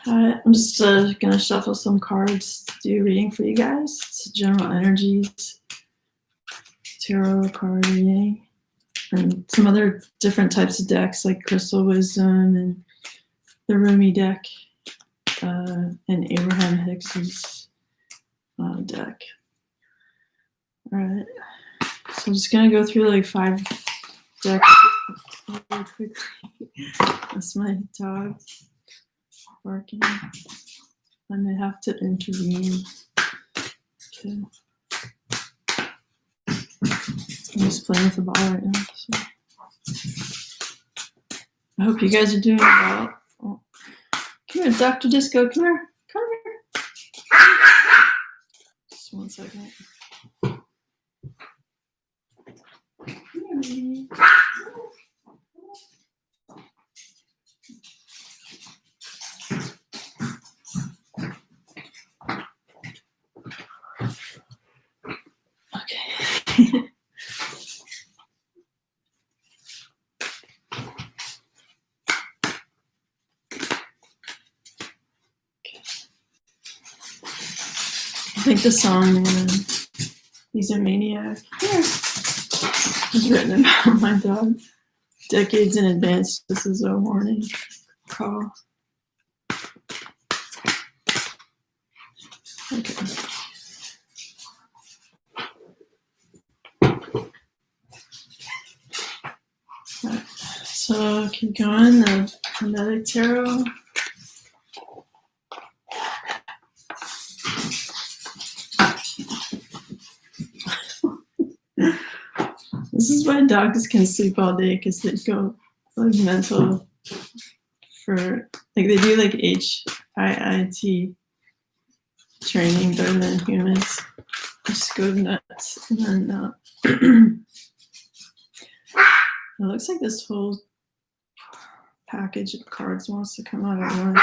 Alright, I'm just gonna shuffle some cards to do a reading for you guys. It's general energies, tarot card reading, and some other different types of decks like Crystal Wisdom and the Rumi deck, and Abraham Hicks's deck. Alright, so I'm just gonna go through like 5 decks really quickly. That's my dog barking. I may have to intervene. Okay. I'm just playing with the ball right now. So. I hope you guys are doing well. Oh. Come here, Dr. Disco. Come here. Come here. Just 1 second. Come here, baby. Okay. I think the song He's a Maniac was written about my dog decades in advance. This is a warning call. Okay. Right. So keep going. The Hermetic Tarot. This is why dogs can sleep all day, because they go like mental for like they do like HIIT training better than humans. Just go nuts. And then it looks like this whole package of cards wants to come out at once.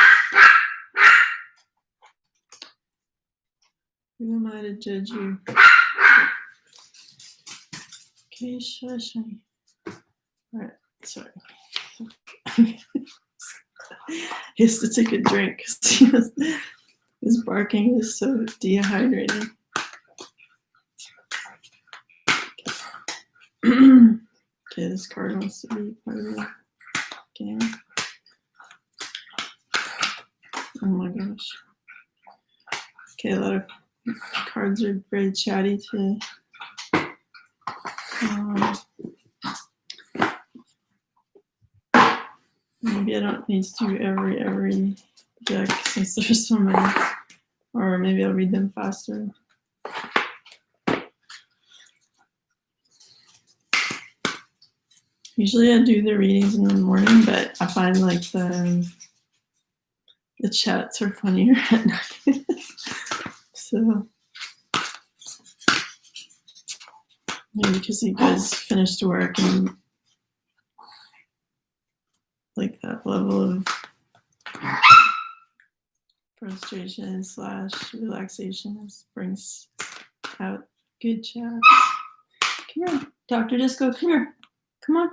Who am I to judge you? Okay, shush. Alright, sorry. He has to take a drink because his barking is so dehydrated. Okay, this card wants to be part of the game. Oh my gosh. Okay, a lot of cards are very chatty today. Maybe I don't need to do every deck since there's so many. Or maybe I'll read them faster. Usually I do the readings in the morning, but I find like the chats are funnier at night. So maybe because you guys finished work and like that level of frustration / relaxation brings out good chats. Come here, Dr. Disco, come here. Come on.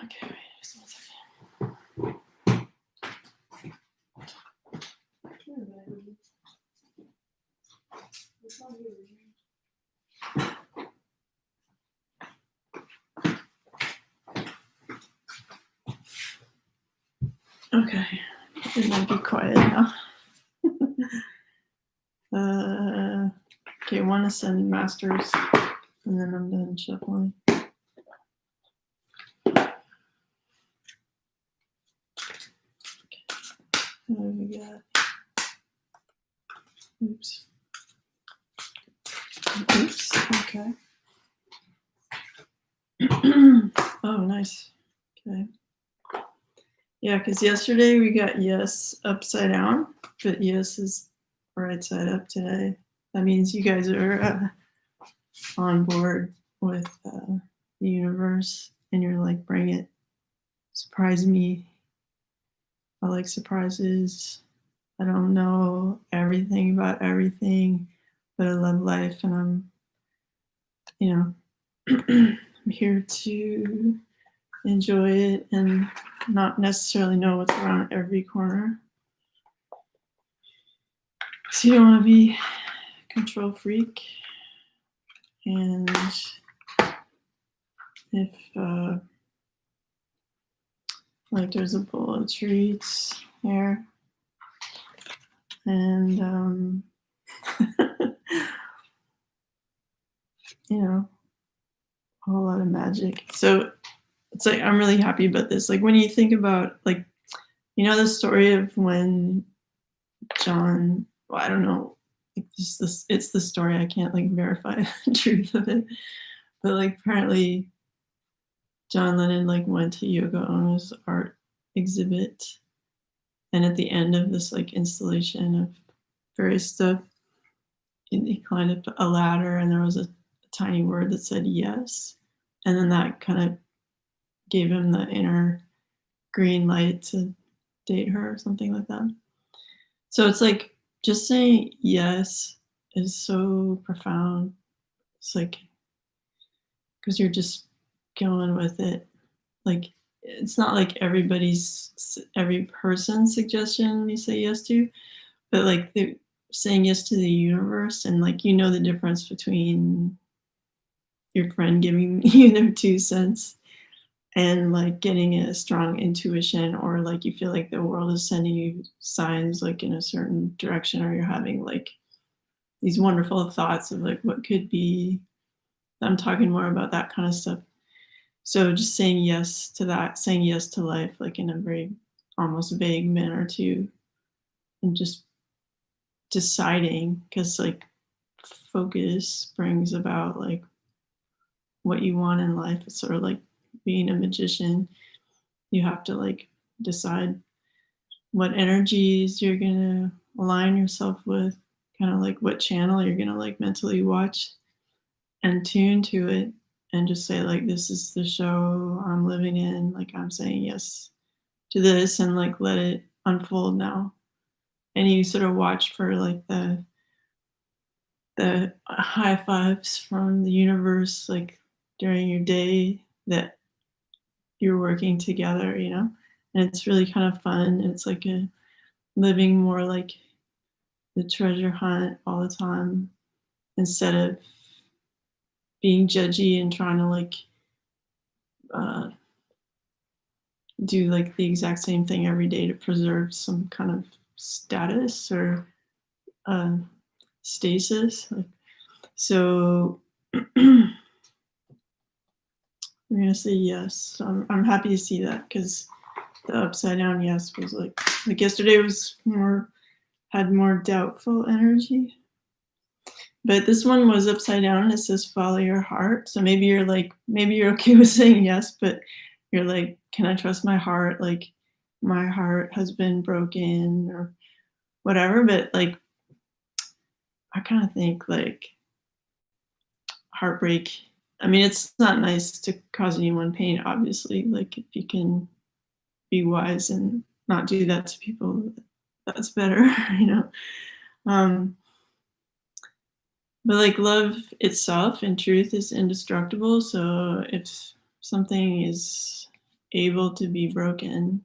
Okay, wait, just 1 second. Okay, it might be quiet now. Okay, 1 Ascended Masters, and then I'm done shuffling. What do we got? Oops. Oops, okay. Oh, nice. Okay. Yeah, because yesterday we got yes upside down, but yes is right side up today. That means you guys are on board with the universe, and you're like, bring it. Surprise me. I like surprises. I don't know everything about everything, but I love life, and you know, I'm here to enjoy it and not necessarily know what's around every corner. So you don't want to be a control freak, and if like there's a bowl of treats here, and you know, a whole lot of magic. So it's like I'm really happy about this. Like when you think about like the story of when John, well, I don't know, like this it's the story. I can't like verify the truth of it, but like apparently John Lennon like went to Yoko Ono's art exhibit, and at the end of this like installation of various stuff, he climbed up a ladder, and there was a tiny word that said yes, and then that kind of gave him the inner green light to date her or something like that. So it's like just saying yes is so profound. It's like because you're just going with it. Like it's not like every person's suggestion you say yes to, but like the saying yes to the universe, and like the difference between your friend giving you their 2 cents and like getting a strong intuition, or like you feel like the world is sending you signs like in a certain direction, or you're having like these wonderful thoughts of like what could be. I'm talking more about that kind of stuff. So just saying yes to that, saying yes to life, like in a very almost vague manner too, and just deciding, because like focus brings about like what you want in life. It's sort of like being a magician. You have to like decide what energies you're gonna align yourself with, kind of like what channel you're gonna like mentally watch and tune to it, and just say like this is the show I'm living in, like I'm saying yes to this, and like let it unfold now. And you sort of watch for like the high fives from the universe like during your day that you're working together, and it's really kind of fun. It's like a living more like the treasure hunt all the time, instead of being judgy and trying to like uh, do like the exact same thing every day to preserve some kind of status or uh, stasis. Like, so I'm gonna say yes. So I'm happy to see that, because the upside down yes was like yesterday was had more doubtful energy. But this one was upside down, and it says follow your heart. So maybe you're okay with saying yes, but you're like, can I trust my heart? Like my heart has been broken or whatever. But like I kind of think like heartbreak, I mean, it's not nice to cause anyone pain, obviously. Like if you can be wise and not do that to people, that's better, you know. Um, but like love itself and truth is indestructible. So if something is able to be broken,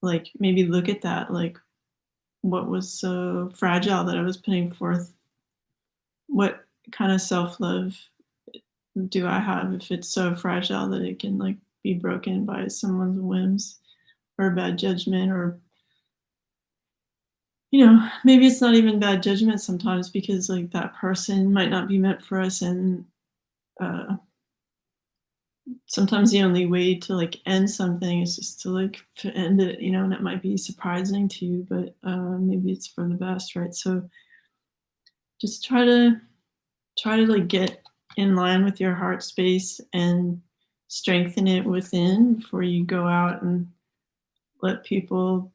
like maybe look at that, like what was so fragile that I was putting forth? What kind of self-love do I have if it's so fragile that it can like be broken by someone's whims or bad judgment? Or maybe it's not even bad judgment sometimes, because like that person might not be meant for us, and uh, sometimes the only way to like end something is just to like to end it, and it might be surprising to you, but maybe it's for the best, right? So just try to like get in line with your heart space and strengthen it within before you go out and let people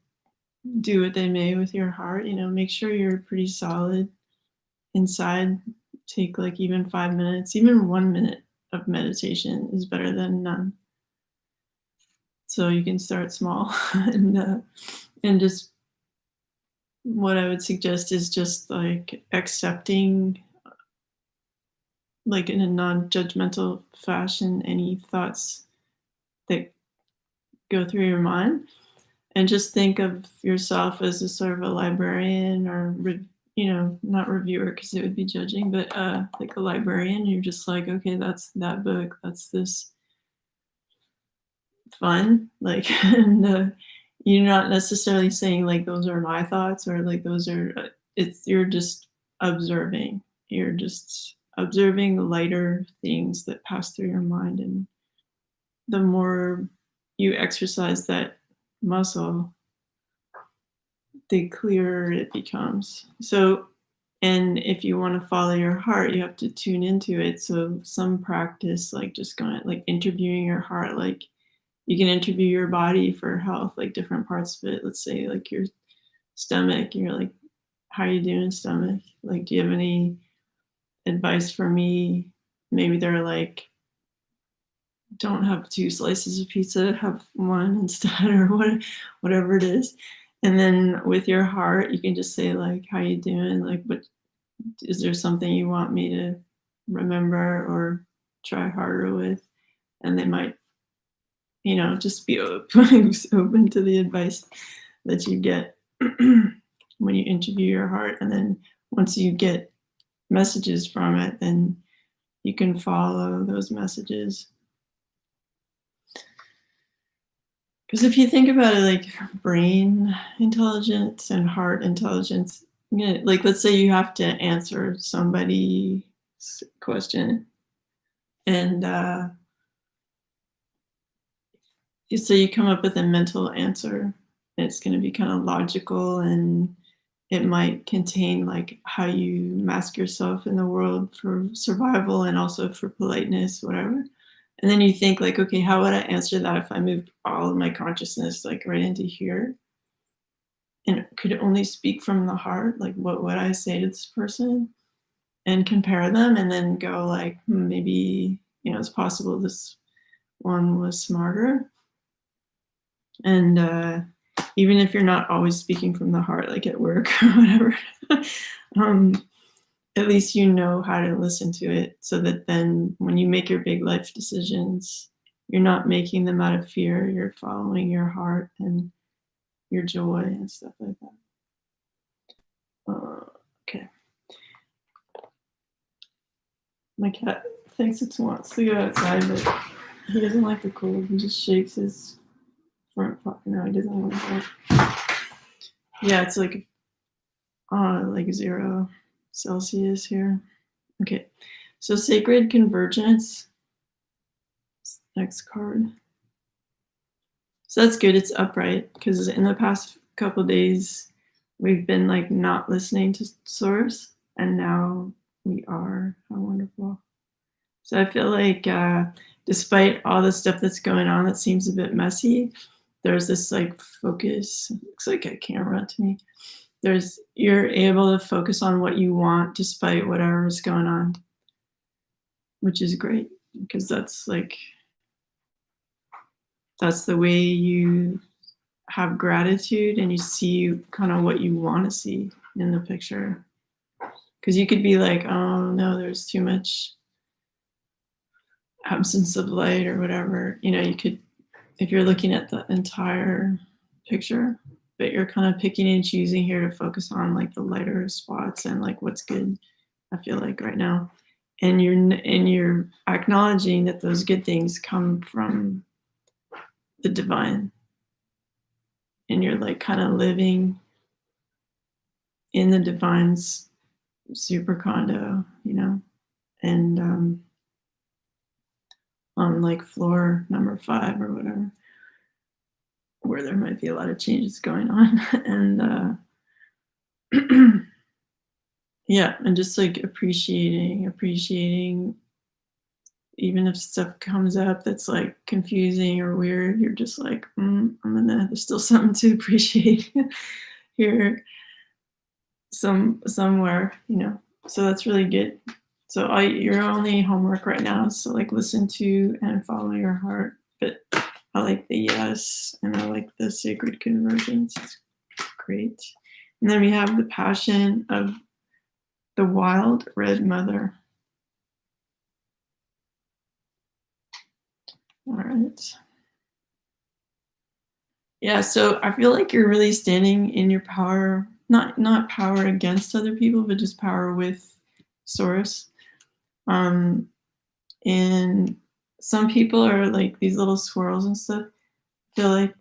do what they may with your heart. Make sure you're pretty solid inside. Take like even 5 minutes, even 1 minute of meditation is better than none. So you can start small and just what I would suggest is just like accepting, like in a non-judgmental fashion, any thoughts that go through your mind, and just think of yourself as a sort of a librarian or not reviewer because it would be judging, but like a librarian. You're just like, okay, that's that book, that's this fun, like, and you're not necessarily saying like those are my thoughts or like those are it's you're just observing. You're just observing the lighter things that pass through your mind, and the more you exercise that muscle, the clearer it becomes. So, and if you want to follow your heart, you have to tune into it. So some practice, like just going like interviewing your heart, like you can interview your body for health, like different parts of it. Let's say like your stomach, you're like, how are you doing, stomach? Like, do you have any advice for me? Maybe they're like, don't have 2 slices of pizza, have 1 instead, or whatever it is. And then with your heart, you can just say like, "How you doing? Like, what is there something you want me to remember or try harder with?" And they might, just be open to the advice that you get when you interview your heart. And then once you get messages from it, then you can follow those messages. Because if you think about it, like brain intelligence and heart intelligence, like let's say you have to answer somebody's question, and so you come up with a mental answer. And it's going to be kind of logical, and it might contain like how you mask yourself in the world for survival and also for politeness, whatever. And then you think like, okay, how would I answer that if I moved all of my consciousness like right into here and could only speak from the heart? Like, what would I say to this person? And compare them, and then go like, maybe it's possible this one was smarter. And even if you're not always speaking from the heart, like at work or whatever, at least you know how to listen to it, so that then when you make your big life decisions, you're not making them out of fear. You're following your heart and your joy and stuff like that. Okay. My cat thinks it wants to go outside, but he doesn't like the cold. He just shakes his front paw. No, he doesn't want that. Yeah, it's like 0 Celsius here. Okay, so sacred convergence. Next card. So that's good. It's upright, because in the past couple of days we've been like not listening to source, and now we are. How wonderful. So I feel like despite all the stuff that's going on that seems a bit messy, there's this like focus. It looks like a camera to me. You're able to focus on what you want despite whatever is going on, which is great, because that's the way you have gratitude, and you see kind of what you want to see in the picture. Because you could be like, oh no, there's too much absence of light or whatever. You could, if you're looking at the entire picture, but you're kind of picking and choosing here to focus on like the lighter spots and like what's good, I feel like right now. And you're acknowledging that those good things come from the divine, and you're like kind of living in the divine's super condo, and on like floor number 5 or whatever, where there might be a lot of changes going on. And yeah, and just like appreciating, even if stuff comes up that's like confusing or weird, you're just like, there's still something to appreciate here somewhere. So that's really good. So your only homework right now is to like listen to and follow your heart. But I like the yes, and I like the sacred convergence. It's great. And then we have the passion of the wild red mother. All right. Yeah, so I feel like you're really standing in your power, not power against other people, but just power with source. Um, and some people are like these little swirls and stuff. Feel like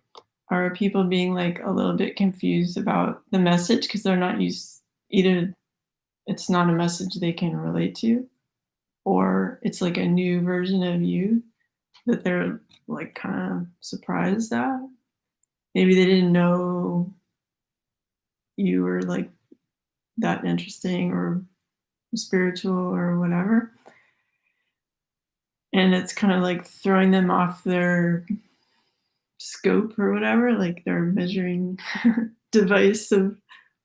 are people being like a little bit confused about the message because they're not used either it's not a message they can relate to, or it's like a new version of you that they're like kind of surprised at. Maybe they didn't know you were like that interesting or spiritual or whatever. And it's kind of like throwing them off their scope or whatever, like their measuring device of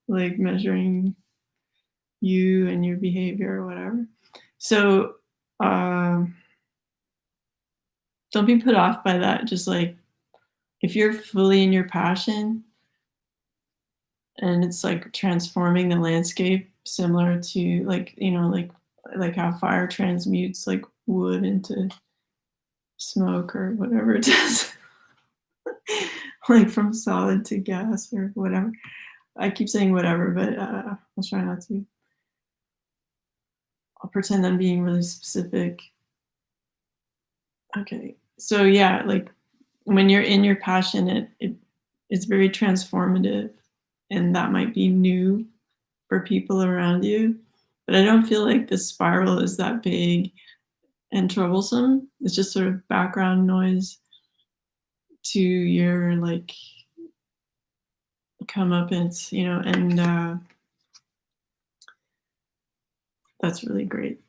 like measuring you and your behavior or whatever. So don't be put off by that. Just like if you're fully in your passion and it's like transforming the landscape, similar to like, like how fire transmutes like wood into smoke or whatever it does, like from solid to gas or whatever. I keep saying whatever, but I'll try not to. I'll pretend I'm being really specific. Okay. So yeah, like when you're in your passion, it's very transformative, and that might be new for people around you. But I don't feel like the spiral is that big and troublesome. It's just sort of background noise to your like comeuppance, and that's really great.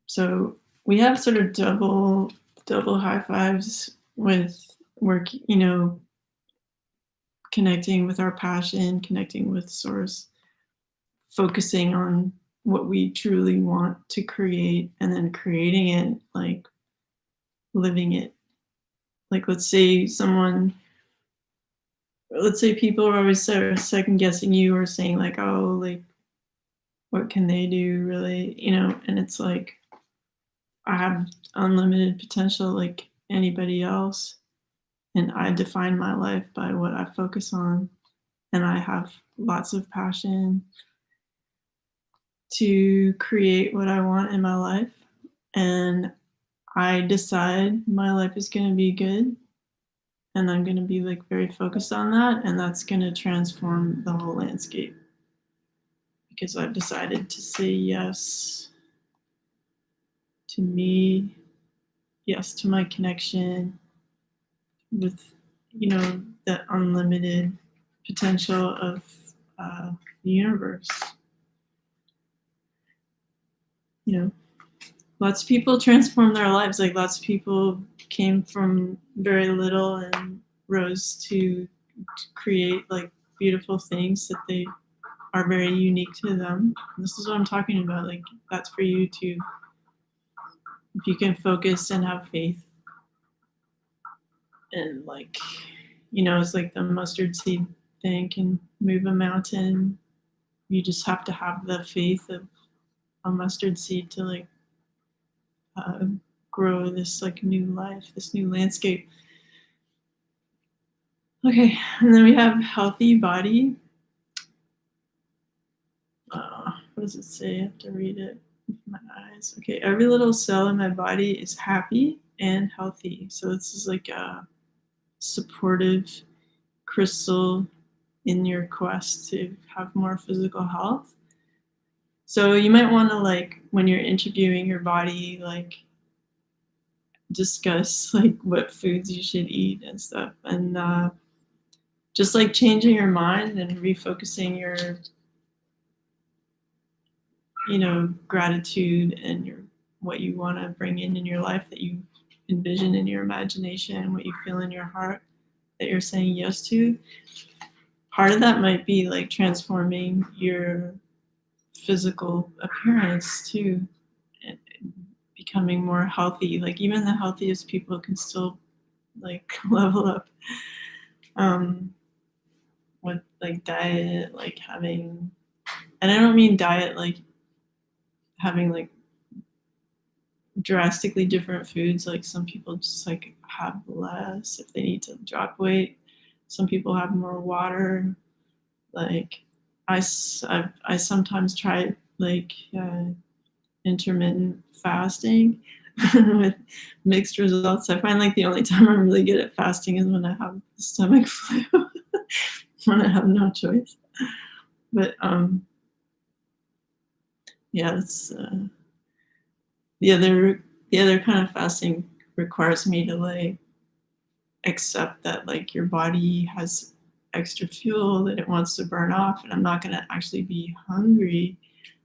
So we have sort of double high fives with work, connecting with our passion, connecting with source, focusing on what we truly want to create, and then creating it, like living it. Like let's say people are always sort of second guessing you or saying like, oh, like what can they do really, and it's like I have unlimited potential like anybody else, and I define my life by what I focus on, and I have lots of passion to create what I want in my life, and I decide my life is going to be good, and I'm going to be like very focused on that, and that's going to transform the whole landscape because I've decided to say yes to me, yes to my connection with, the unlimited potential of the universe. You know, lots of people transform their lives. Like lots of people came from very little and rose to create like beautiful things that they are very unique to them. And this is what I'm talking about. Like that's for you too. If you can focus and have faith, and like, it's like the mustard seed thing can move a mountain. You just have to have the faith of a mustard seed to like uh, grow this like new life, this new landscape. Okay, and then we have healthy body. What does it say? I have to read it with my eyes. Okay, every little cell in my body is happy and healthy. So this is like a supportive crystal in your quest to have more physical health. So you might want to like when you're interviewing your body, like discuss like what foods you should eat and stuff, and just like changing your mind and refocusing your gratitude and your what you want to bring in your life that you envision in your imagination, what you feel in your heart that you're saying yes to. Part of that might be like transforming your physical appearance too, and becoming more healthy. Like even the healthiest people can still like level up. with like diet, like having, and I don't mean diet like having like drastically different foods. Like some people just like have less if they need to drop weight. Some people have more water. Like I sometimes try like intermittent fasting with mixed results. I find like the only time I'm really good at fasting is when I have stomach flu, when I have no choice. But yeah, it's the other kind of fasting requires me to like accept that like your body has extra fuel that it wants to burn off, and I'm not going to actually be hungry.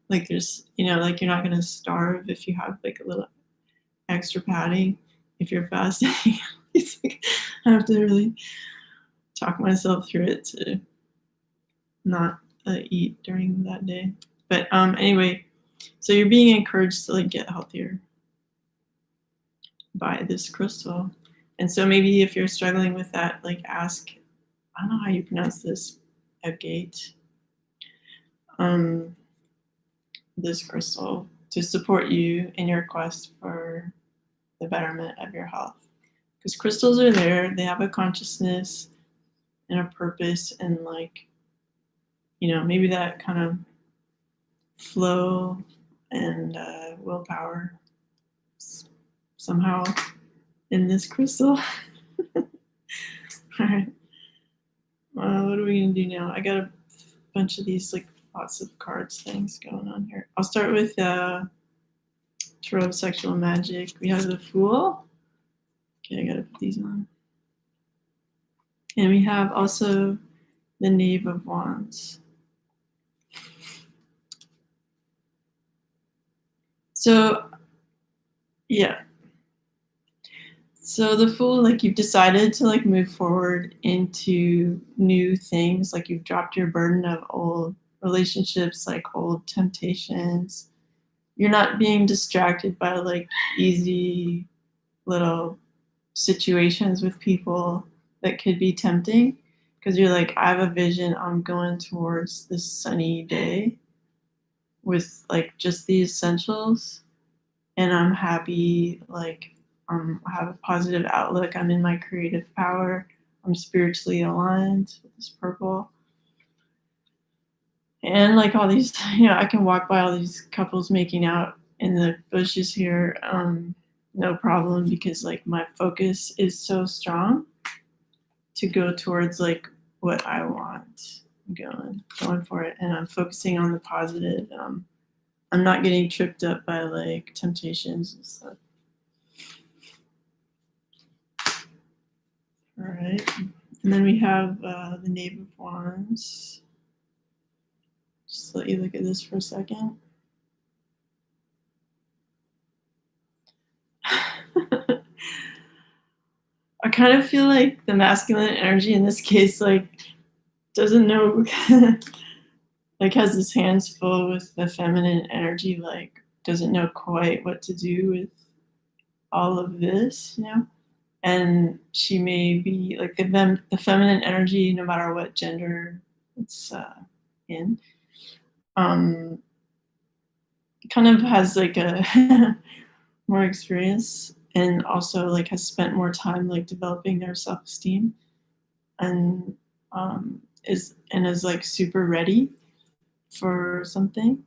Like there's, like you're not going to starve if you have like a little extra padding if you're fasting. It's like I have to really talk myself through it to not eat during that day. But anyway, so you're being encouraged to like get healthier by this crystal. And so maybe if you're struggling with that, like ask, I don't know how you pronounce this, agate, this crystal to support you in your quest for the betterment of your health. Because crystals are there, they have a consciousness and a purpose, and like, maybe that kind of flow and willpower somehow in this crystal. All right. What are we gonna do now? I got a bunch of these like lots of cards things going on here. I'll start with Tarot of Sexual Magic. We have the Fool. Okay, I gotta put these on. And we have also the Knave of Wands. So, yeah. So the Fool, like you've decided to like move forward into new things, like you've dropped your burden of old relationships, like old temptations. You're not being distracted by like easy little situations with people that could be tempting, because you're like, I have a vision, I'm going towards this sunny day with like just the essentials, and I'm happy, like I have a positive outlook, I'm in my creative power, I'm spiritually aligned with this purple. And like all these, I can walk by all these couples making out in the bushes here, no problem, because like my focus is so strong to go towards like what I want. I'm going for it, and I'm focusing on the positive. I'm not getting tripped up by like temptations and stuff. All right, and then we have the Knave of Wands. Just let you look at this for a second. I kind of feel like the masculine energy in this case, like, doesn't know, like, has his hands full with the feminine energy, like, doesn't know quite what to do with all of this, And she may be like the feminine energy, no matter what gender it's in, um, kind of has like a more experience, and also like has spent more time like developing their self-esteem, and is like super ready for something,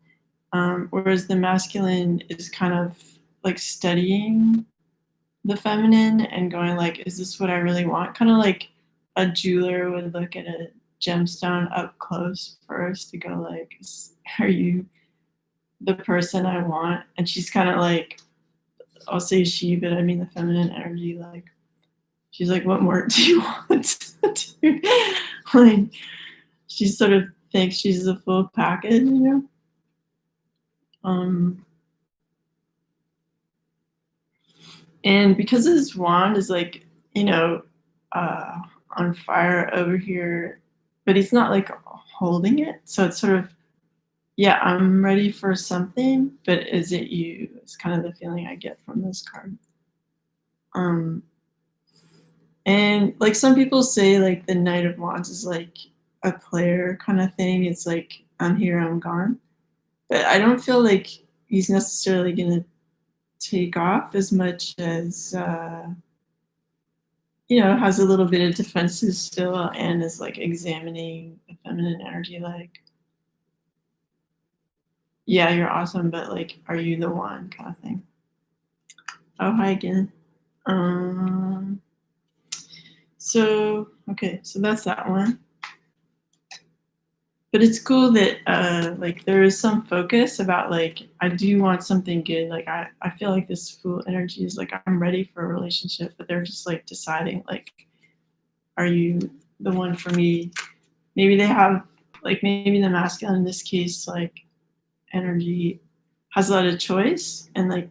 whereas the masculine is kind of like studying the feminine and going like, is this what I really want? Kind of like a jeweler would look at a gemstone up close first to go like, are you the person I want? And she's kind of like, I'll say she, but I mean the feminine energy, like she's like, what more do you want? Like she sort of thinks she's a full package. And because his wand is like, on fire over here, but he's not like holding it. So it's sort of, yeah, I'm ready for something, but is it you? It's kind of the feeling I get from this card. And like some people say, like the Knight of Wands is like a player kind of thing. It's like, I'm here, I'm gone. But I don't feel like he's necessarily gonna take off as much as has a little bit of defenses still and is like examining the feminine energy, like, yeah, you're awesome, but like, are you the one kind of thing. Oh, hi again. Um, okay, so that's that one. But it's cool that like there is some focus about like I do want something good. Like I feel like this Fool energy is like I'm ready for a relationship, but they're just like deciding like, are you the one for me? Maybe they have like maybe the masculine in this case like energy has a lot of choice and like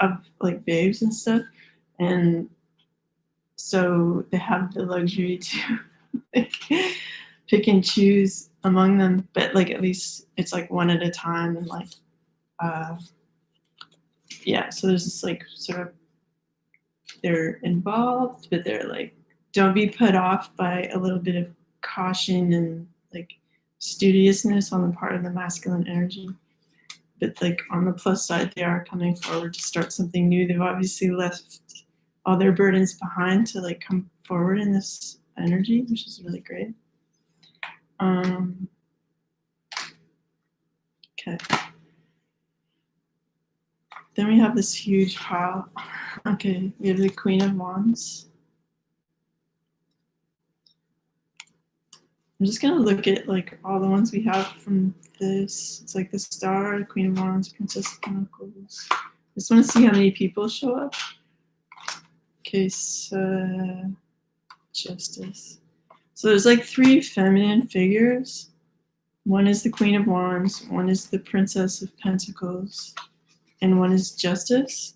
of like babes and stuff, and so they have the luxury to like pick and choose among them, but like at least it's like one at a time and like uh yeah, so there's this like sort of they're involved, but they're like don't be put off by a little bit of caution and like studiousness on the part of the masculine energy. But like on the plus side, they are coming forward to start something new. They've obviously left all their burdens behind to like come forward in this energy, which is really great. Okay. Then we have this huge pile. Okay, we have the Queen of Wands. I'm just gonna look at like all the ones we have from this. It's like the Star, Queen of Wands, Princess of Pentacles. I just want to see how many people show up. Okay, so Justice. So there's like 3 feminine figures. One is the Queen of Wands, one is the Princess of Pentacles, and one is Justice.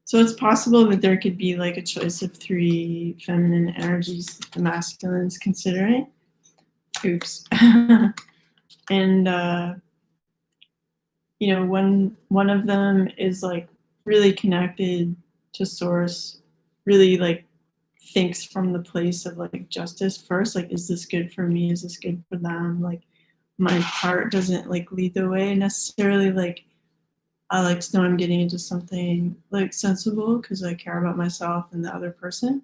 So it's possible that there could be like a choice of 3 feminine energies that the masculine's considering. Oops. And one of them is like really connected to source, really like thinks from the place of like justice first, like, is this good for me, is this good for them, like my heart doesn't like lead the way necessarily, like I like to know I'm getting into something like sensible because I care about myself and the other person.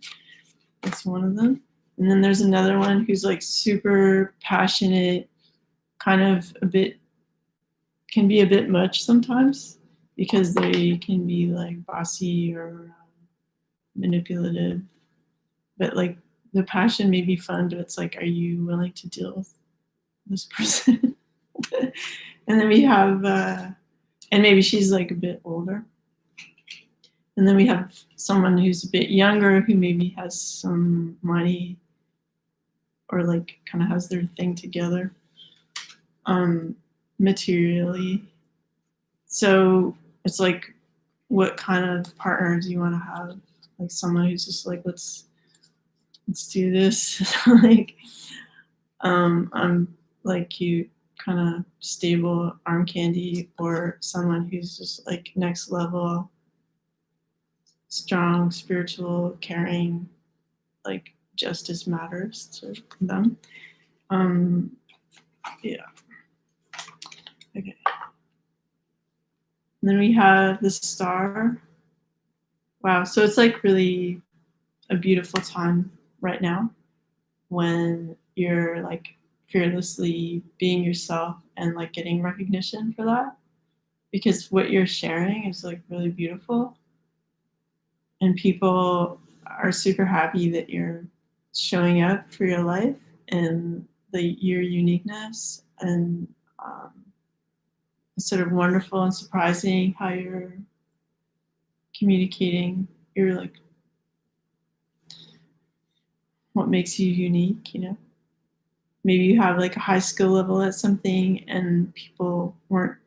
That's one of them. And then there's another one who's like super passionate, kind of can be a bit much sometimes because they can be like bossy or manipulative. But like the passion may be fun, but it's like, are you willing to deal with this person? And then we have, and maybe she's like a bit older. And then we have someone who's a bit younger who maybe has some money or like kind of has their thing together materially. So it's like, what kind of partner do you want to have? Like someone who's just like, let's do this. Like, I'm like cute, kind of stable arm candy, or someone who's just like next level, strong, spiritual, caring, like justice matters to them. Yeah. Okay. And then we have the Star. Wow. So it's like really a beautiful time right now when you're like fearlessly being yourself and like getting recognition for that, because what you're sharing is like really beautiful and people are super happy that you're showing up for your life and your uniqueness, and it's sort of wonderful and surprising how you're communicating your like what makes you unique, maybe you have like a high skill level at something and people weren't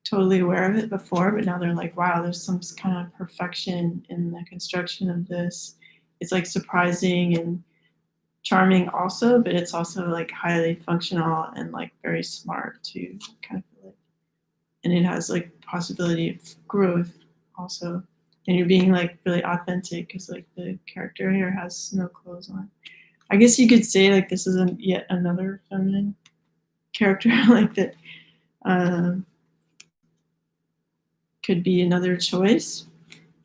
totally aware of it before, but now they're like, wow, there's some kind of perfection in the construction of this. It's like surprising and charming also, but it's also like highly functional and like very smart too, kind of feel like. And it has like possibility of growth also. And you're being like really authentic because like the character here has no clothes on. I guess you could say like this is yet another feminine character like that um, could be another choice.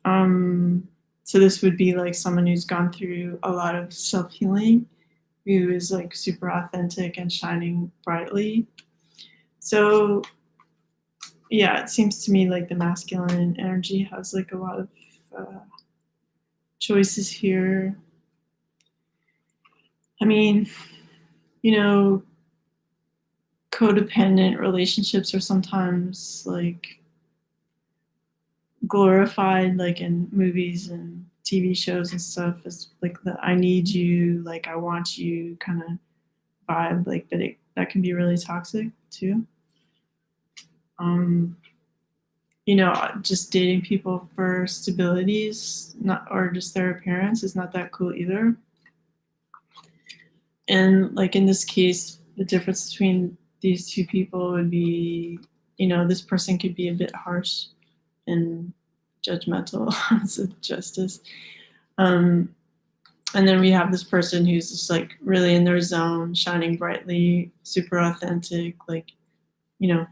Um, so this would be like someone who's gone through a lot of self-healing, who is like super authentic and shining brightly. So yeah, it seems to me like the masculine energy has like a lot of uh, choices here. I mean, you know, codependent relationships are sometimes like glorified, like in movies and TV shows and stuff, as like the I need you, like I want you kind of vibe, like, but that can be really toxic too. Um, just dating people for stability is not, or just their appearance is not that cool either. And like in this case, the difference between these two people would be, this person could be a bit harsh and judgmental as a justice. Um, and then we have this person who's just like really in their zone, shining brightly, super authentic, like, you know,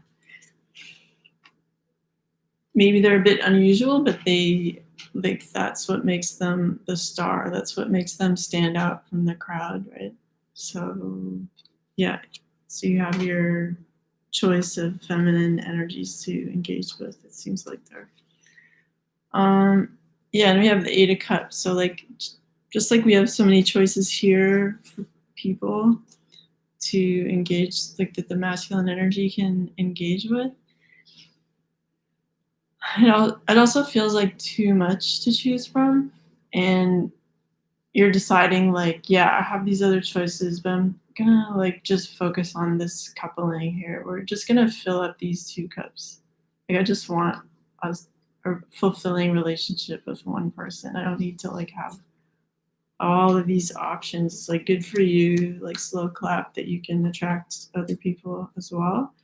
maybe they're a bit unusual, but they like that's what makes them the star. That's what makes them stand out from the crowd, right? So, yeah. So you have your choice of feminine energies to engage with. It seems like there. Yeah, and we have the Eight of Cups. So like, just like we have so many choices here for people to engage, like that the masculine energy can engage with. It also feels like too much to choose from, and you're deciding like, yeah, I have these other choices, but I'm gonna like just focus on this coupling here. We're just gonna fill up these two cups. Like I just want a fulfilling relationship with one person. I don't need to like have all of these options. It's like good for you, like slow clap that you can attract other people as well.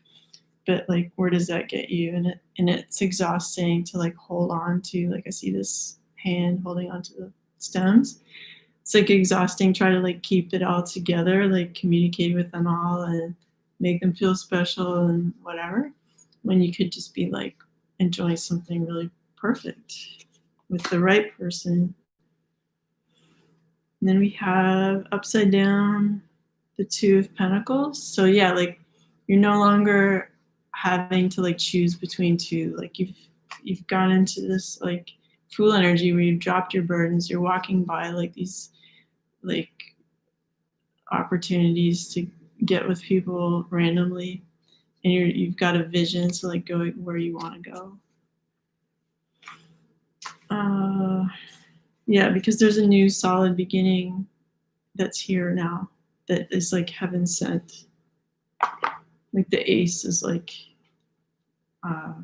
But like where does that get you? And it's exhausting to like hold on to, like I see this hand holding onto the stems. It's like exhausting try to like keep it all together, like communicate with them all and make them feel special and whatever, when you could just be like enjoying something really perfect with the right person. And then we have upside down the Two of Pentacles. So yeah, like you're no longer having to like choose between two. Like you've gone into this like Fool energy where you've dropped your burdens. You're walking by like these like opportunities to get with people randomly, and you've got a vision to like go where you want to go. Yeah, because there's a new solid beginning that's here now that is like heaven sent. Like the ace is like, uh,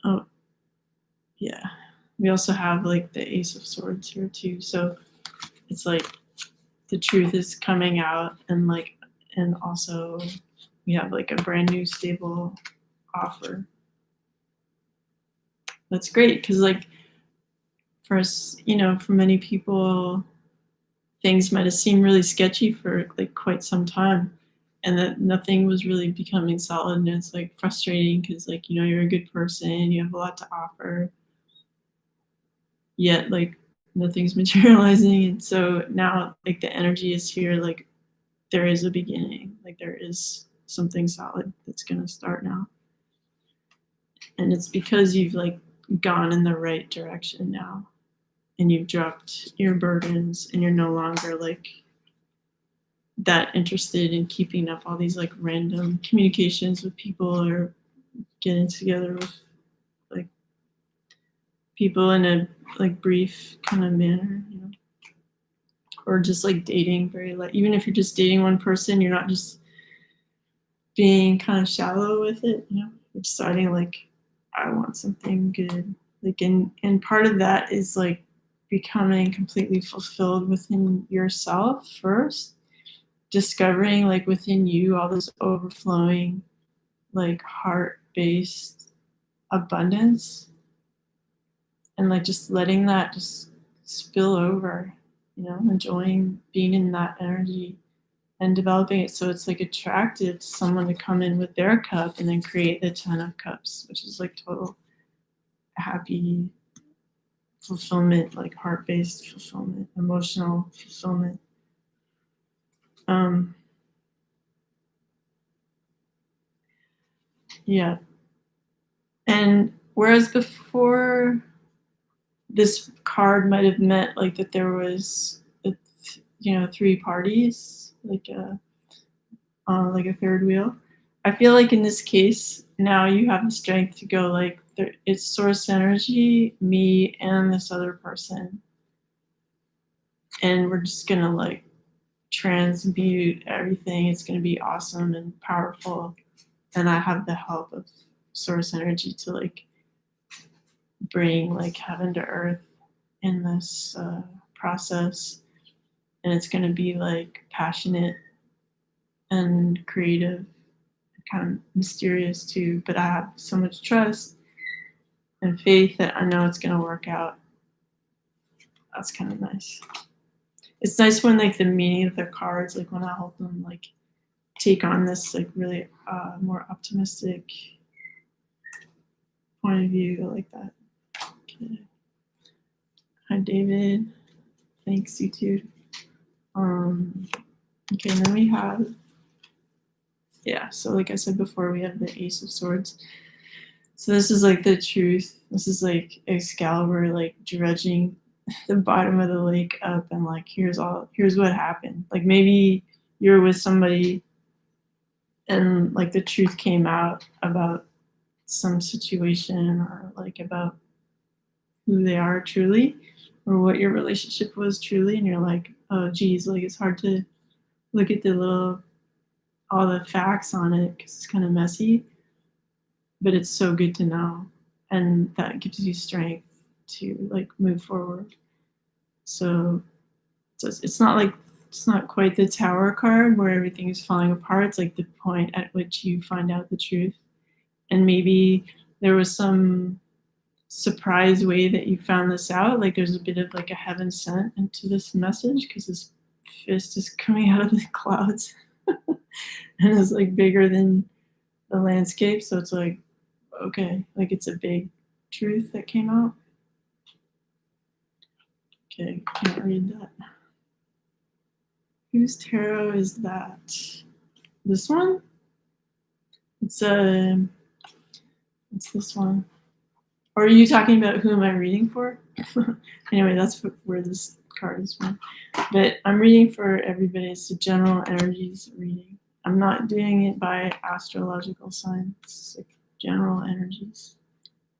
oh yeah. We also have like the ace of swords here too. So it's like the truth is coming out, and like, and also we have like a brand new stable offer. That's great because like for us, for many people, things might have seemed really sketchy for like quite some time, and that nothing was really becoming solid, and it's like frustrating because like you're a good person, you have a lot to offer, yet like nothing's materializing. And so now like the energy is here, like there is a beginning, like there is something solid that's going to start now, and it's because you've like gone in the right direction now, and you've dropped your burdens, and you're no longer like that interested in keeping up all these like random communications with people, or getting together with like people in a like brief kind of manner, or just like dating very like, even if you're just dating one person, you're not just being kind of shallow with it, you're deciding like I want something good, like, and part of that is like becoming completely fulfilled within yourself first, discovering like within you all this overflowing like heart-based abundance, and like just letting that just spill over. enjoying being in that energy and developing it so it's like attractive to someone to come in with their cup and then create the 10 of cups, which is like total happy fulfillment, like heart-based fulfillment, emotional fulfillment. Um, yeah. And whereas before, this card might have meant like that there was, three parties, like a third wheel. I feel like in this case, now you have the strength to go like, it's source energy, me, and this other person. And we're just gonna like transmute everything. It's gonna be awesome and powerful. And I have the help of source energy to like bring like heaven to earth in this process. And it's gonna be like passionate and creative, kind of mysterious too, but I have so much trust and faith that I know it's gonna work out. That's kind of nice. It's nice when like the meaning of their cards, like when I help them like take on this like really more optimistic point of view. I like that. Okay. Hi David. Thanks, you too. Okay, and then we have, so like I said before, we have the Ace of Swords. So this is like the truth. This is like Excalibur like dredging the bottom of the lake up and like here's what happened. Like maybe you're with somebody and like the truth came out about some situation or like about who they are truly or what your relationship was truly, and you're like, oh geez, like it's hard to look at all the facts on it because it's kind of messy, but it's so good to know, and that gives you strength to like move forward. So it's not quite the Tower card where everything is falling apart. It's like the point at which you find out the truth, and maybe there was some surprise way that you found this out. Like there's a bit of like a heaven sent into this message because this fist is coming out of the clouds and is like bigger than the landscape. So it's like, okay, like it's a big truth that came out. Okay, can't read that. Whose tarot is that? This one? It's this one. Or are you talking about who am I reading for? Anyway, that's where this card is from. But I'm reading for everybody. It's a general energies reading. I'm not doing it by astrological sign. It's like general energies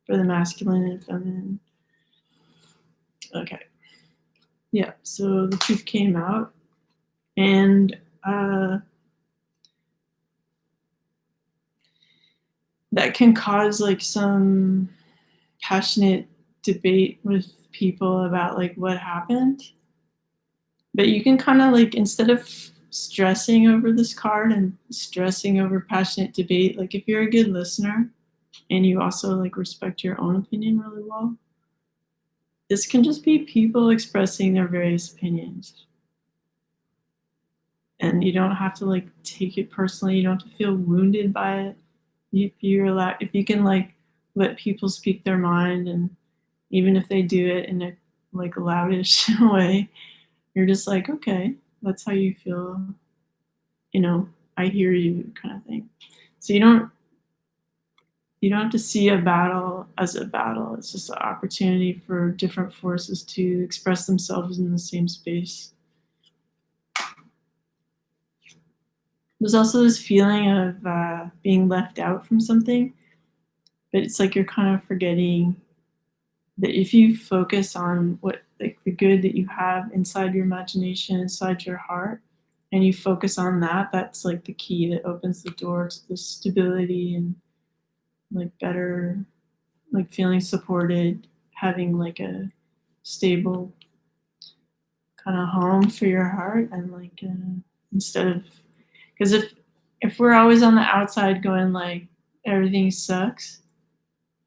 for the masculine and feminine. Okay. Yeah, so the truth came out. And that can cause like some passionate debate with people about like what happened. But you can kind of like, instead of stressing over this card and stressing over passionate debate, like if you're a good listener and you also like respect your own opinion really well, this can just be people expressing their various opinions. And you don't have to like take it personally. You don't have to feel wounded by it. If you can like let people speak their mind, and even if they do it in a like loudish way, you're just like, okay, that's how you feel. I hear you, kind of thing. So you don't have to see a battle as a battle. It's just an opportunity for different forces to express themselves in the same space. There's also this feeling of being left out from something, but it's like you're kind of forgetting that if you focus on what like the good that you have inside your imagination, inside your heart, and you focus on that, that's like the key that opens the door to the stability and like better, like feeling supported, having like a stable kind of home for your heart, and like instead of, because if we're always on the outside going like everything sucks,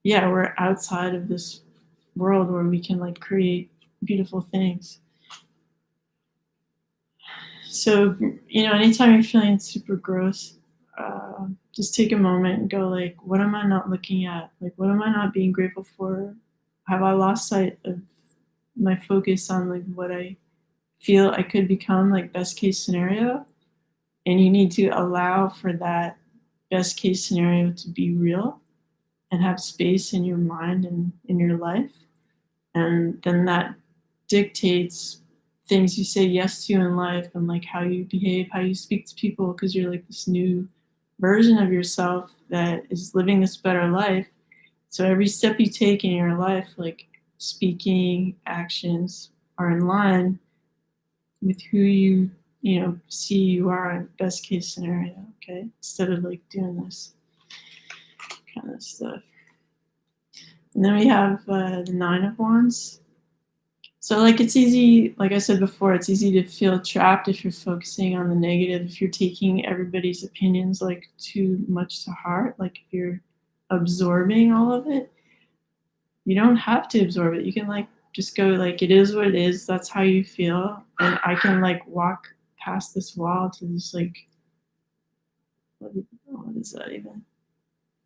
yeah, we're outside of this world where we can like create beautiful things. So, anytime you're feeling super gross, just take a moment and go like, what am I not looking at? Like, what am I not being grateful for? Have I lost sight of my focus on like what I feel I could become, like best case scenario? And you need to allow for that best case scenario to be real and have space in your mind and in your life. And then that dictates things you say yes to in life and like how you behave, how you speak to people, because you're like this new version of yourself that is living this better life. So every step you take in your life, like speaking, actions, are in line with who see you are in best case scenario, okay? Instead of like doing this kind of stuff. And then we have the Nine of Wands. So like it's easy, like I said before, it's easy to feel trapped if you're focusing on the negative, if you're taking everybody's opinions like too much to heart, like if you're absorbing all of it. You don't have to absorb it. You can like just go like it is what it is. That's how you feel. And I can like walk past this wall to this like what is that even?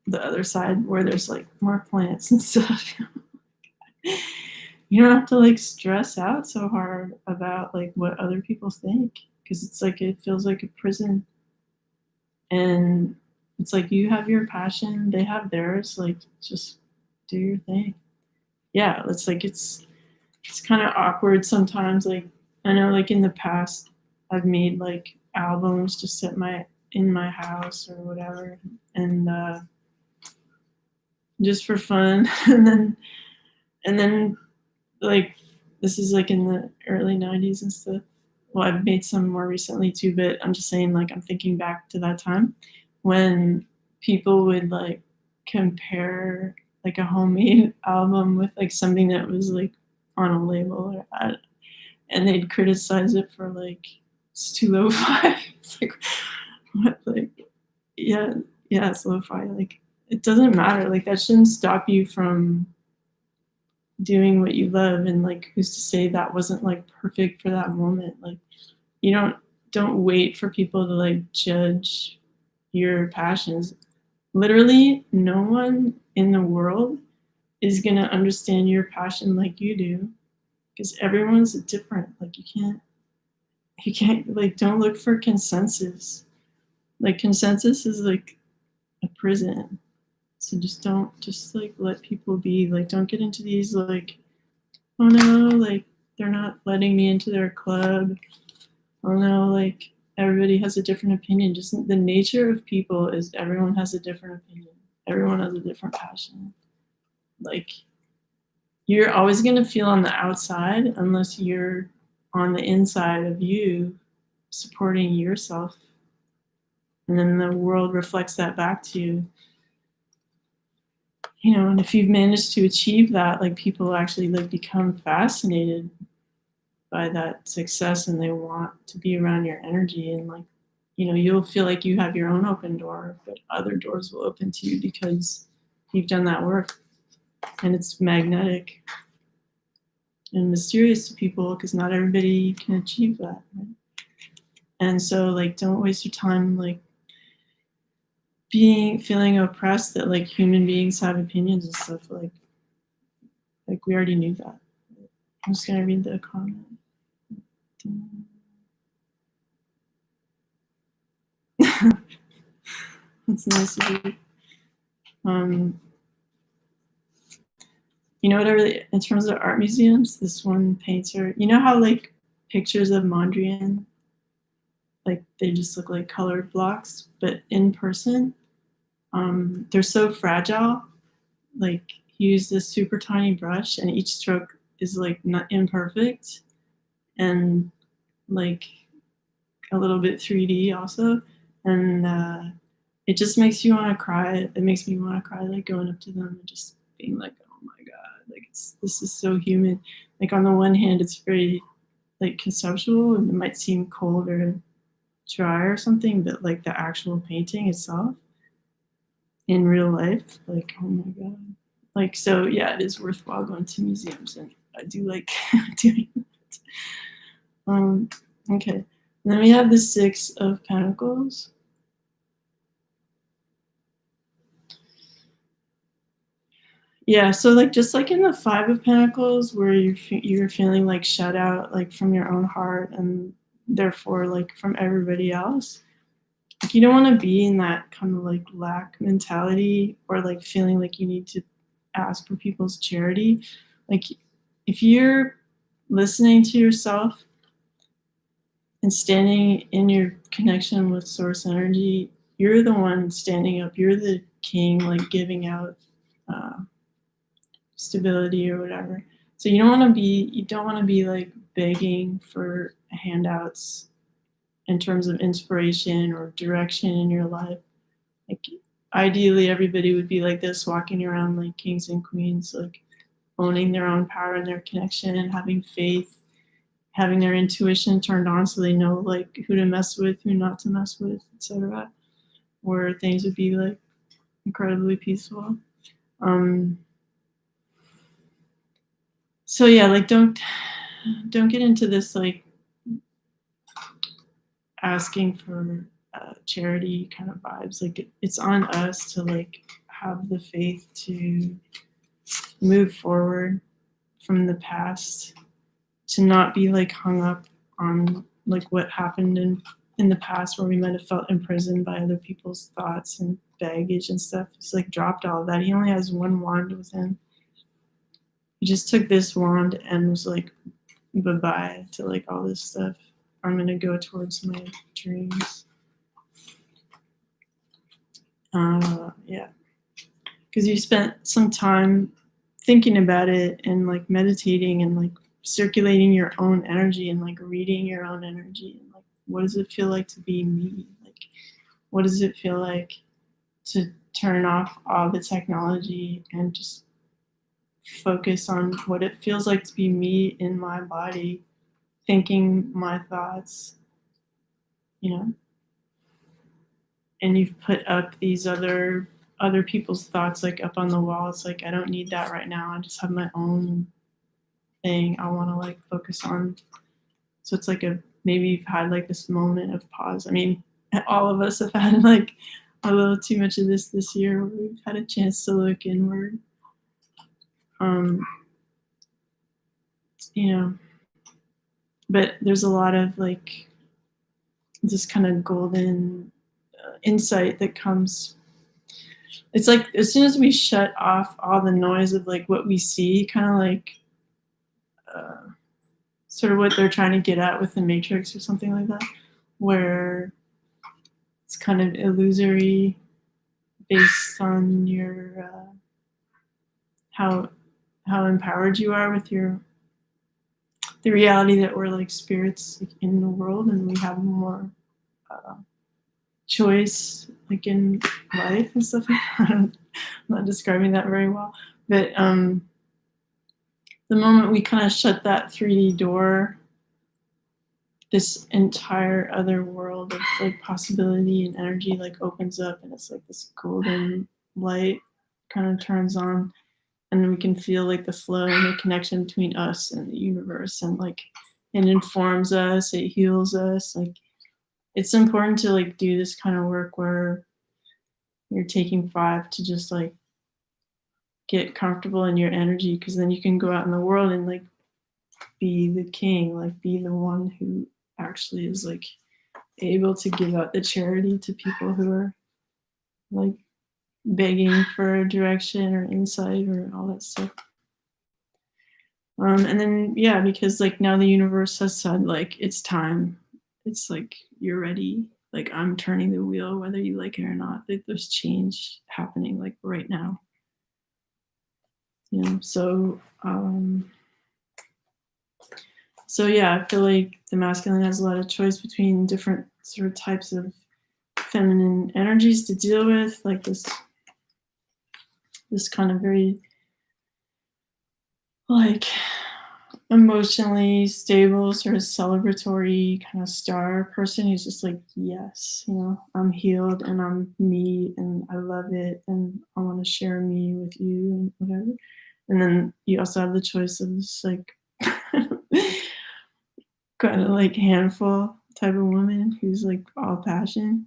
The other side where there's like more plants and stuff. You don't have to like stress out so hard about like what other people think, because it's like it feels like a prison. And it's like you have your passion, they have theirs, like just do your thing. Yeah, it's kind of awkward sometimes. Like I know like in the past I've made like albums just in my house or whatever, and just for fun. And then like this is like in the early 90s and stuff. Well, I've made some more recently too, but I'm just saying like I'm thinking back to that time when people would like compare like a homemade album with like something that was like on a label, and they'd criticize it for like it's too lo-fi. It's like what, like yeah, yeah, it's lo-fi. Like it doesn't matter. Like that shouldn't stop you from doing what you love. And like who's to say that wasn't like perfect for that moment? Like you don't wait for people to like judge your passions. Literally no one in the world is going to understand your passion like you do, because everyone's different. Like you can't like don't look for consensus. Like consensus is like a prison. So just like let people be. Like don't get into these like, oh no, like they're not letting me into their club. Oh no, like everybody has a different opinion. Just the nature of people is everyone has a different opinion. Everyone has a different passion. Like you're always going to feel on the outside unless you're on the inside of you supporting yourself. And then the world reflects that back to you. And if you've managed to achieve that, like people actually like become fascinated by that success and they want to be around your energy. And like, you'll feel like you have your own open door, but other doors will open to you because you've done that work. And it's magnetic and mysterious to people because not everybody can achieve that. Right? And so like don't waste your time like feeling oppressed that like human beings have opinions and stuff. Like we already knew that. I'm just gonna read the comment. That's nice of you. What I really, in terms of art museums, this one painter, how like pictures of Mondrian, like they just look like colored blocks, but in person, they're so fragile. Like he used this super tiny brush and each stroke is like not imperfect and like a little bit 3D also. And it just makes you want to cry. It makes me want to cry, like going up to them and just being like, oh my God, like this is so human. Like on the one hand, it's very like conceptual and it might seem cold or dry or something, but like the actual painting itself in real life, like, oh my God. Like, so yeah, it is worthwhile going to museums and I do like doing that. Okay. And then we have the Six of Pentacles. Yeah, so like just like in the Five of Pentacles, where you're feeling like shut out, like from your own heart, and therefore like from everybody else. Like you don't want to be in that kind of like lack mentality, or like feeling like you need to ask for people's charity. Like if you're listening to yourself and standing in your connection with source energy, you're the one standing up. You're the king, like giving out uh, stability or whatever. So you don't want to be like begging for handouts in terms of inspiration or direction in your life. Like ideally everybody would be like this, walking around like kings and queens, like owning their own power and their connection and having faith, having their intuition turned on so they know like who to mess with, who not to mess with, etc. Where things would be like incredibly peaceful. So yeah, like don't get into this like asking for charity kind of vibes. Like it's on us to like have the faith to move forward from the past, to not be like hung up on like what happened in the past, where we might have felt imprisoned by other people's thoughts and baggage and stuff. He's like dropped all of that. He only has one wand with him. He just took this wand and was like, bye-bye to like all this stuff. I'm gonna go towards my dreams. Yeah, because you spent some time thinking about it and like meditating and like circulating your own energy and like reading your own energy, and like what does it feel like to be me? Like what does it feel like to turn off all the technology and just focus on what it feels like to be me in my body, thinking my thoughts, you know? And you've put up these other people's thoughts like up on the wall. It's like I don't need that right now. I just have my own thing I want to like focus on. So it's like maybe you've had like this moment of pause. I mean, all of us have had like a little too much of this year, where we've had a chance to look inward. You know, but there's a lot of like this kind of golden insight that comes. It's like as soon as we shut off all the noise of like what we see, kind of like sort of what they're trying to get at with the Matrix or something like that, where it's kind of illusory based on your how empowered you are with the reality that we're like spirits in the world, and we have more choice like in life and stuff. I'm not describing that very well, but the moment we kind of shut that 3D door, this entire other world of like possibility and energy like opens up, and it's like this golden light kind of turns on, and we can feel like the flow and the connection between us and the universe, and like it informs us, it heals us. Like it's important to like do this kind of work where you're taking 5 to just like get comfortable in your energy, because then you can go out in the world and like be the king, like be the one who actually is like able to give out the charity to people who are like begging for direction or insight or all that stuff. And then yeah, because like now the universe has said like it's time. It's like you're ready. Like I'm turning the wheel, whether you like it or not. Like there's change happening like right now. You know, so yeah, I feel like the masculine has a lot of choice between different sort of types of feminine energies to deal with, like this kind of very like emotionally stable, sort of celebratory kind of star person who's just like, yes, you know, I'm healed and I'm me and I love it and I want to share me with you and whatever. And then you also have the choice of this like kind of like handful type of woman who's like all passion,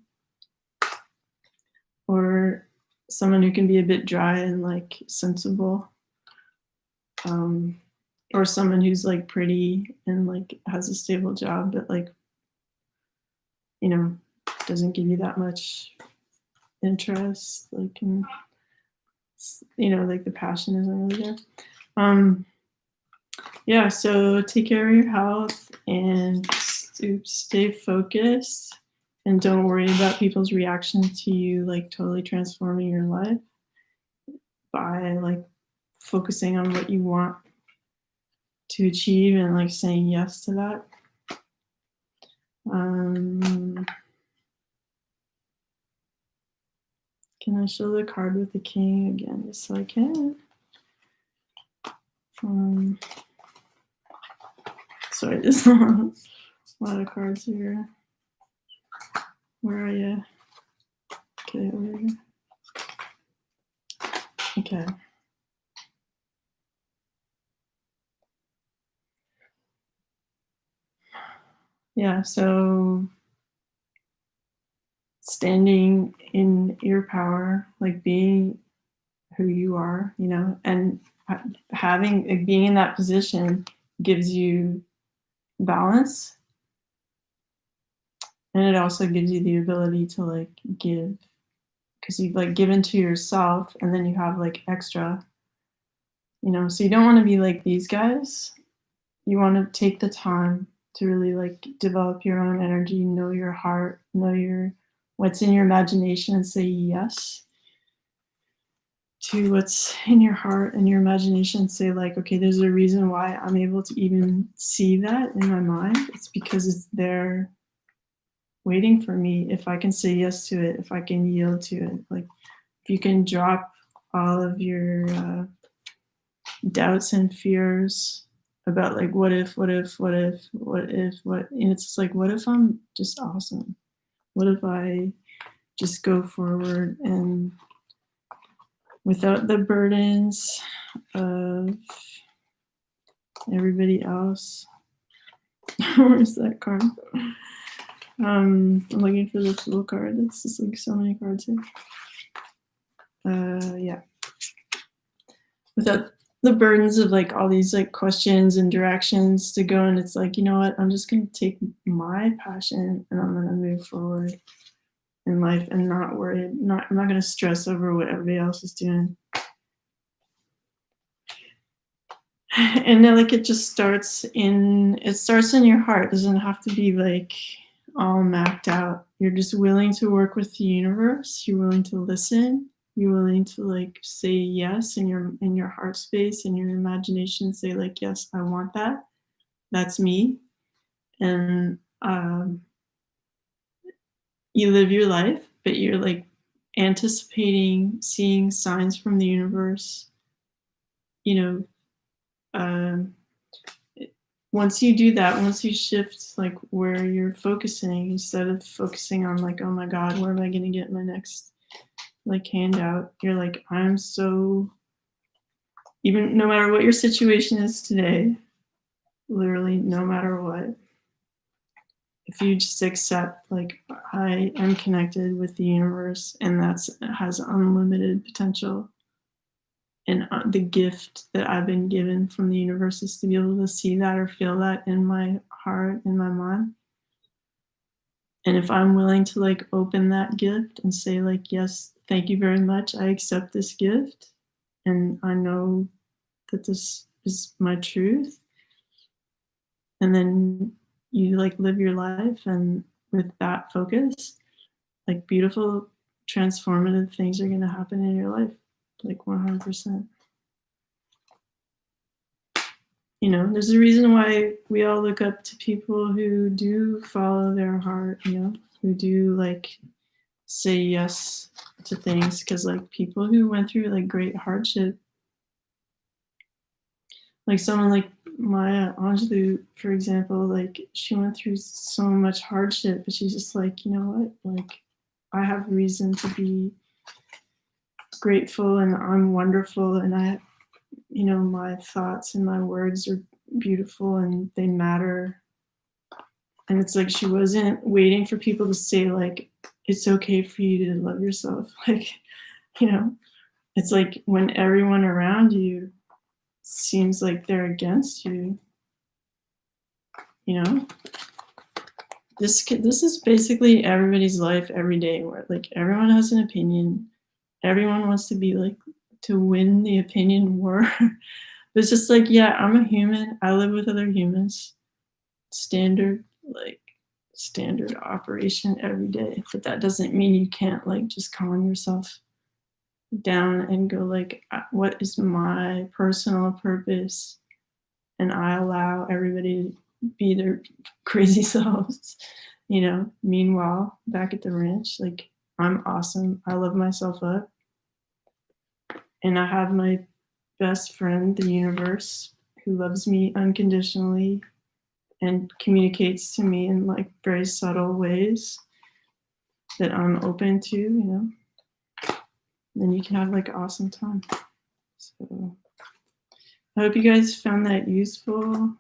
or someone who can be a bit dry and like sensible, or someone who's like pretty and like has a stable job but like, you know, doesn't give you that much interest, like, and you know, like the passion isn't really there. Yeah, so take care of your health and stay focused, and don't worry about people's reaction to you like totally transforming your life by like focusing on what you want to achieve and like saying yes to that. Can I show the card with the king again? Yes, I can. Sorry, there's a lot of cards here. Where are you? Okay, over here. Okay. Yeah, so standing in your power, like being who you are, you know, and having like, being in that position gives you balance, and it also gives you the ability to like give, because you've like given to yourself and then you have like extra, you know, so you don't want to be like these guys. You want to take the time to really like develop your own energy, know your heart, know your what's in your imagination, and say yes to what's in your heart and your imagination. Say like, okay, there's a reason why I'm able to even see that in my mind. It's because it's there waiting for me if I can say yes to it, if I can yield to it. Like if you can drop all of your doubts and fears about like what if, and it's just like, what if I'm just awesome? What if I just go forward and without the burdens of everybody else? Where's that card? I'm looking for this little card. It's just like so many cards here. Yeah. Without the burdens of like all these like questions and directions to go, and it's like, you know what, I'm just gonna take my passion and I'm gonna move forward in life and not worry, I'm not gonna stress over what everybody else is doing. And then like it starts in your heart. It doesn't have to be like all mapped out. You're just willing to work with the universe, you're willing to listen, you're willing to like say yes in your heart space, in your imagination, say like, yes, I want that, that's me. And you live your life, but you're like anticipating seeing signs from the universe, you know. Once you do that, once you shift like where you're focusing, instead of focusing on like, oh my god, where am I going to get my next like handout, you're like, I'm so, even no matter what your situation is today, literally no matter what, if you just accept like, I am connected with the universe and that's has unlimited potential, and the gift that I've been given from the universe is to be able to see that or feel that in my heart, in my mind. And if I'm willing to like open that gift and say like, yes, thank you very much, I accept this gift, and I know that this is my truth, and then you like live your life, and with that focus, like beautiful transformative things are going to happen in your life, like 100%. You know, there's a reason why we all look up to people who do follow their heart, you know, who do like say yes to things, because like people who went through like great hardship, like someone like Maya Angelou, for example, like she went through so much hardship, but she's just like, you know what, like I have reason to be grateful, and I'm wonderful, and I, you know, my thoughts and my words are beautiful and they matter, And it's like she wasn't waiting for people to say, like, it's okay for you to love yourself. Like, you know, it's like when everyone around you seems like they're against you, you know, this is basically everybody's life every day where like everyone has an opinion. Everyone wants to be like to win the opinion war. But it's just like, yeah, I'm a human. I live with other humans. Standard, like standard operation every day. But that doesn't mean you can't like just calm yourself down and go like, what is my personal purpose? And I allow everybody to be their crazy selves, you know. Meanwhile, back at the ranch, like I'm awesome. I love myself up. And I have my best friend, the universe, who loves me unconditionally and communicates to me in like very subtle ways that I'm open to, you know. Then you can have like an awesome time. So I hope you guys found that useful.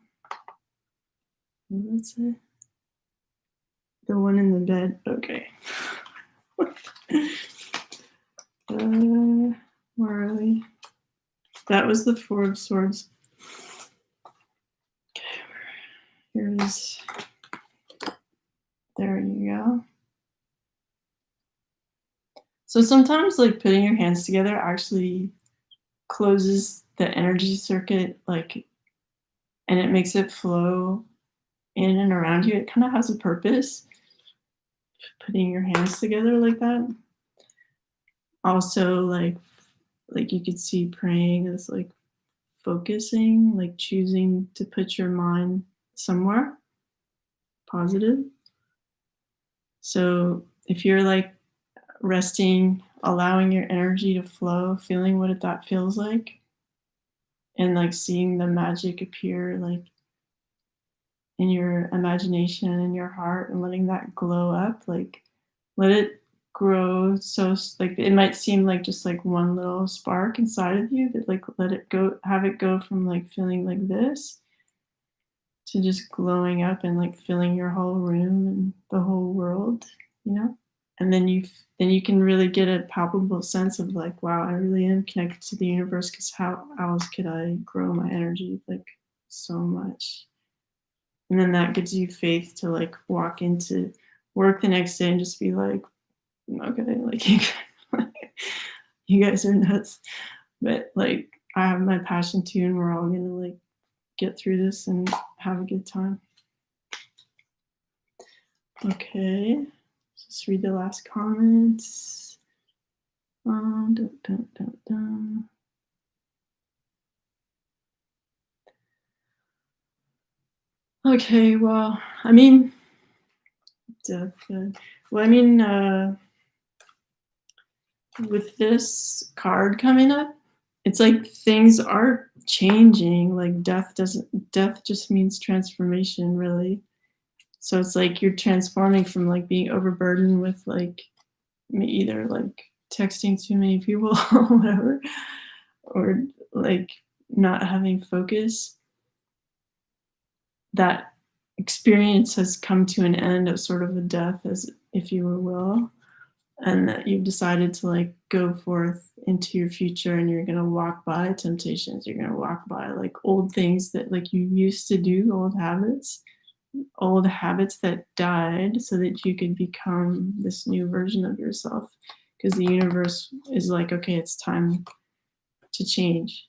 What's it? The one in the bed. Okay. Where are we? That was the Four of Swords. Okay, here it is. There you go. So sometimes like putting your hands together actually closes the energy circuit, like, and it makes it flow in and around you. It kind of has a purpose, putting your hands together like that. Also, like you could see praying as like focusing, like choosing to put your mind somewhere positive. So if you're like resting, allowing your energy to flow, feeling what that feels like, and like seeing the magic appear like in your imagination and your heart and letting that glow up, like let it grow. So like it might seem like just like one little spark inside of you, but like let it go, have it go from like feeling like this to just glowing up and like filling your whole room and the whole world, you know. And then you can really get a palpable sense of like, wow, I really am connected to the universe, because how else could I grow my energy like so much? And then that gives you faith to like walk into work the next day and just be like, okay, like you guys are nuts, but like I have my passion too, and we're all gonna like get through this and have a good time. Okay, just read the last comments. Dun, dun, dun, dun. Okay, well, I mean, well, I mean, with this card coming up, it's like things are changing. Like death just means transformation, really. So it's like you're transforming from like being overburdened with like either like texting too many people or whatever, or like not having focus. That experience has come to an end of sort of a death, as if you will, and that you've decided to like go forth into your future, and you're going to walk by temptations. You're going to walk by like old things that like you used to do, old habits that died so that you could become this new version of yourself, because the universe is like, okay, it's time to change.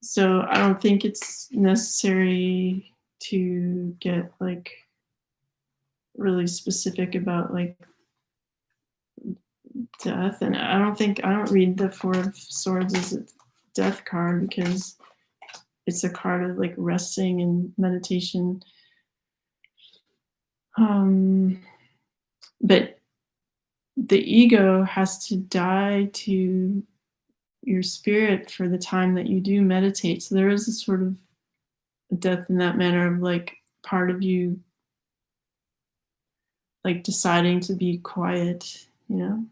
So I don't think it's necessary to get like really specific about like death. And I don't read the Four of Swords as a death card, because it's a card of like resting and meditation. But the ego has to die to your spirit for the time that you do meditate. So there is a sort of death in that manner of like part of you like deciding to be quiet, you know,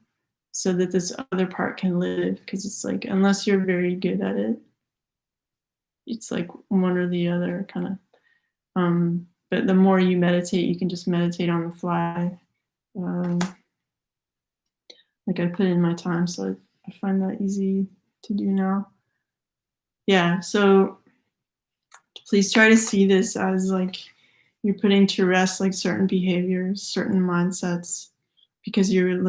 so that this other part can live. Because it's like, unless you're very good at it, it's like one or the other kind of. but the more you meditate, you can just meditate on the fly. Um, like I put in my time, so I find that easy to do now. Yeah, so please try to see this as like you're putting to rest like certain behaviors, certain mindsets, because you're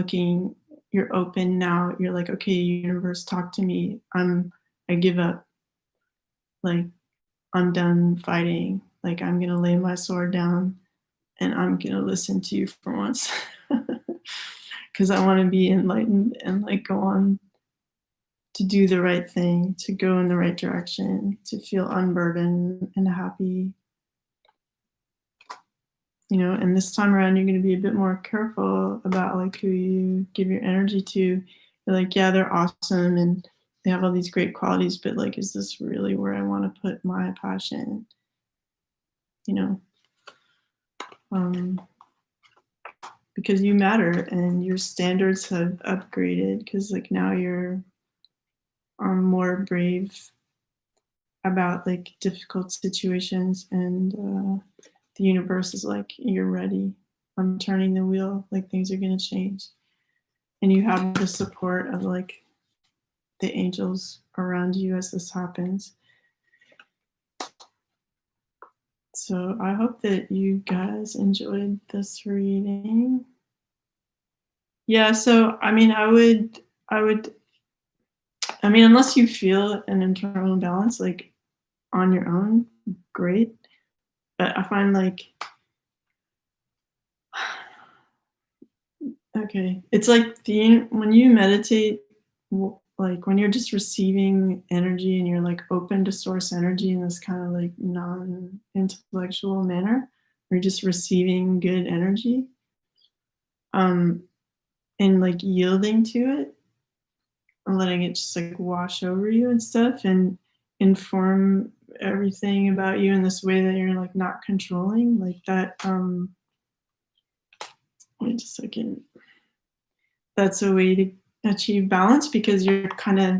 open now. You're like, okay, universe, talk to me. I give up. Like, I'm done fighting. Like, I'm gonna lay my sword down and I'm gonna listen to you for once. Because I want to be enlightened and like go on to do the right thing, to go in the right direction, to feel unburdened and happy. And this time around you're going to be a bit more careful about like who you give your energy to. You're like, yeah, they're awesome and they have all these great qualities, but like, is this really where I want to put my passion? you know um, because you matter and your standards have upgraded, because like now you're more brave about like difficult situations, and the universe is like, you're ready. I'm turning the wheel, like things are going to change, and you have the support of like the angels around you as this happens. So I hope that you guys enjoyed this reading. Yeah, so I mean, unless you feel an internal balance like on your own, great. But I find like, okay, it's like when you meditate, like when you're just receiving energy and you're like open to source energy in this kind of like non-intellectual manner, or you're just receiving good energy, um, and like yielding to it and letting it just like wash over you and stuff and inform everything about you in this way that you're like not controlling, like that. Wait just a second. That's a way to achieve balance, because you're kind of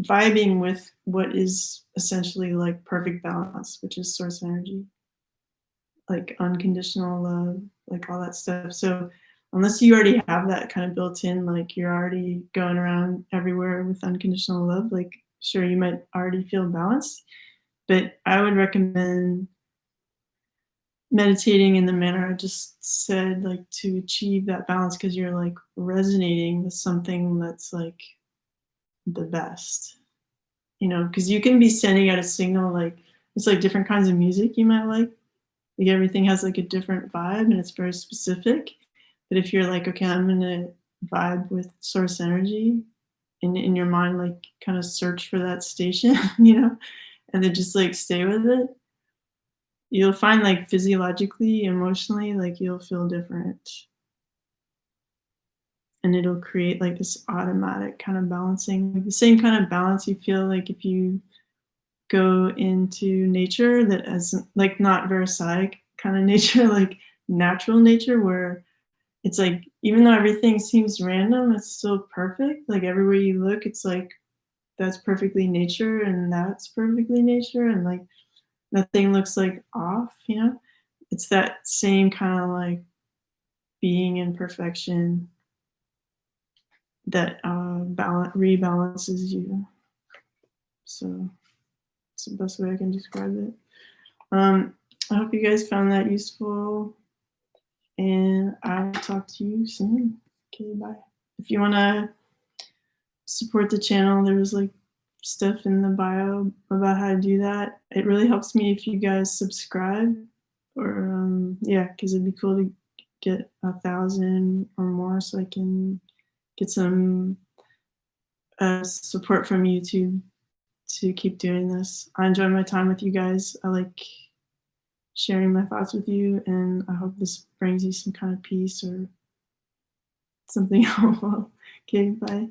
vibing with what is essentially like perfect balance, which is source energy, like unconditional love, like all that stuff. So unless you already have that kind of built in, like you're already going around everywhere with unconditional love, like sure, you might already feel balanced, but I would recommend meditating in the manner I just said, like to achieve that balance, because you're like resonating with something that's like the best, because you can be sending out a signal, like it's like different kinds of music you might like everything has like a different vibe and it's very specific. But if you're like, okay, I'm gonna vibe with source energy, in your mind, like kind of search for that station, and then just like stay with it, you'll find like physiologically, emotionally, like you'll feel different. And it'll create like this automatic kind of balancing, like the same kind of balance you feel like if you go into nature that as like not Versailles kind of nature, like natural nature, where it's like even though everything seems random, it's still perfect. Like everywhere you look, it's like that's perfectly nature and that's perfectly nature, and like nothing looks like off. It's that same kind of like being in perfection that rebalances you. So it's the best way I can describe it. I hope you guys found that useful, and I'll talk to you soon. Okay, bye. If you want to support the channel, there's like stuff in the bio about how to do that. It really helps me if you guys subscribe, or yeah, because it'd be cool to get 1,000 or more so I can get some support from YouTube to keep doing this. I enjoy my time with you guys. I like sharing my thoughts with you, and I hope this brings you some kind of peace or something helpful. Okay, bye.